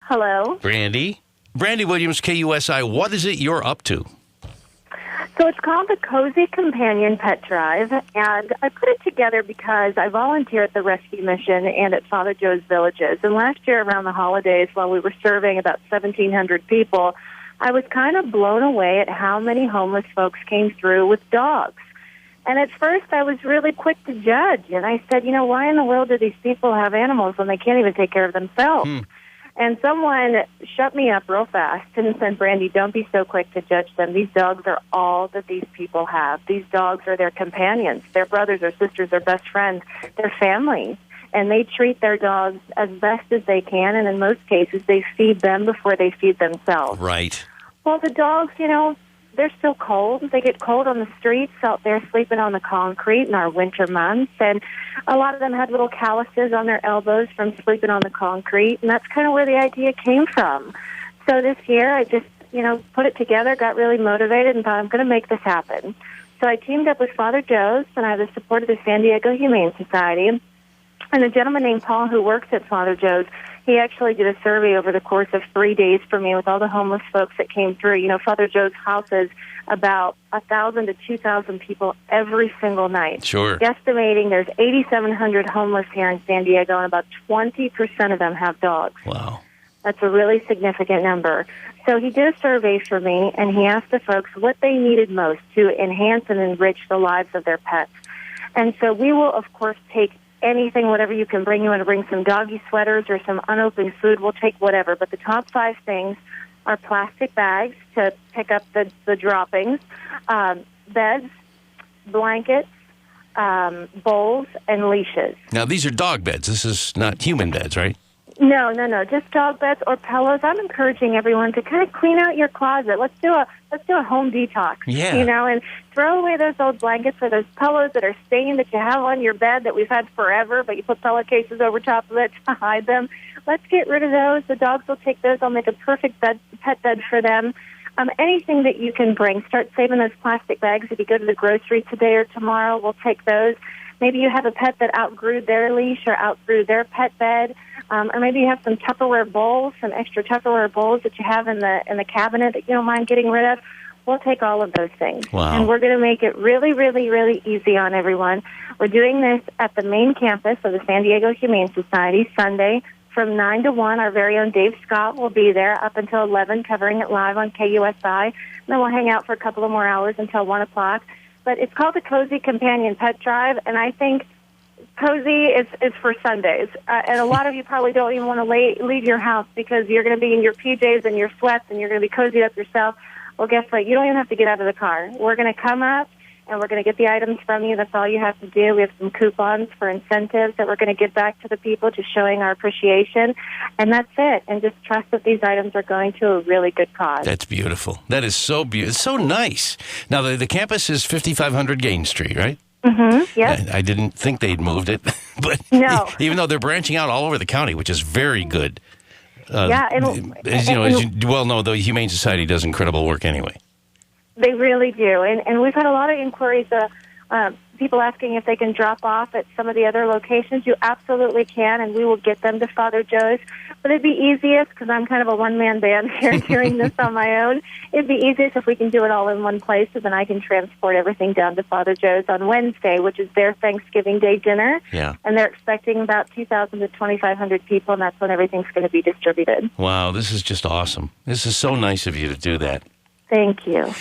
Hello. Brandi. Brandi Williams, KUSI. What is it you're up to? So it's called the Cozy Companion Pet Drive, and I put it together because I volunteer at the Rescue Mission and at Father Joe's Villages. And last year around the holidays, while we were serving about 1,700 people, I was kind of blown away at how many homeless folks came through with dogs. And at first I was really quick to judge, and I said, why in the world do these people have animals when they can't even take care of themselves? And someone shut me up real fast and said, Brandi, don't be so quick to judge them. These dogs are all that these people have. These dogs are their companions, their brothers or sisters, their best friends, their families. And they treat their dogs as best as they can, and in most cases, they feed them before they feed themselves. Right. Well, the dogs, they're still cold. They get cold on the streets out there sleeping on the concrete in our winter months. And a lot of them had little calluses on their elbows from sleeping on the concrete. And that's kind of where the idea came from. So this year I just, put it together, got really motivated, and thought I'm going to make this happen. So I teamed up with Father Joe's, and I have the support of the San Diego Humane Society. And a gentleman named Paul who works at Father Joe's, he actually did a survey over the course of 3 days for me with all the homeless folks that came through. Father Joe's houses about 1,000 to 2,000 people every single night. Sure. Estimating there's 8,700 homeless here in San Diego, and about 20% of them have dogs. Wow. That's a really significant number. So he did a survey for me, and he asked the folks what they needed most to enhance and enrich the lives of their pets. And so we will, of course, take anything, whatever you can bring. You want to bring some doggy sweaters or some unopened food, we'll take whatever. But the top 5 things are plastic bags to pick up the droppings, beds, blankets, bowls, and leashes. Now, these are dog beds. This is not human beds, right? No, just dog beds or pillows. I'm encouraging everyone to kind of clean out your closet. Let's do a home detox. Yeah. And throw away those old blankets or those pillows that are stained that you have on your bed that we've had forever, but you put pillowcases over top of it to hide them. Let's get rid of those. The dogs will take those. I'll make a perfect pet bed for them. Anything that you can bring. Start saving those plastic bags. If you go to the grocery today or tomorrow, we'll take those. Maybe you have a pet that outgrew their leash or outgrew their pet bed, or maybe you have some Tupperware bowls, some extra Tupperware bowls that you have in the cabinet that you don't mind getting rid of. We'll take all of those things. Wow. And we're going to make it really, really, really easy on everyone. We're doing this at the main campus of the San Diego Humane Society Sunday from 9 to 1. Our very own Dave Scott will be there up until 11, covering it live on KUSI. And then we'll hang out for a couple of more hours until 1 o'clock. But it's called the Cozy Companion Pet Drive, and I think cozy is for Sundays. And a lot of you probably don't even want to leave your house because you're going to be in your PJs and your sweats and you're going to be cozied up yourself. Well, guess what? You don't even have to get out of the car. We're going to come up, and we're going to get the items from you. That's all you have to do. We have some coupons for incentives that we're going to give back to the people, just showing our appreciation. And that's it. And just trust that these items are going to a really good cause. That's beautiful. That is so beautiful. It's so nice. Now, the campus is 5500 Gain Street, right? Mm-hmm. Yep. I didn't think they'd moved it, but no. Even though they're branching out all over the county, which is very good. Yeah. As you well know, the Humane Society does incredible work anyway. They really do. And we've had a lot of inquiries, people asking if they can drop off at some of the other locations. You absolutely can, and we will get them to Father Joe's. But it'd be easiest, because I'm kind of a one-man band here doing this on my own, it'd be easiest if we can do it all in one place, so then I can transport everything down to Father Joe's on Wednesday, which is their Thanksgiving Day dinner. Yeah. And they're expecting about 2,000 to 2,500 people, and that's when everything's going to be distributed. Wow, this is just awesome. This is so nice of you to do that. Thank you.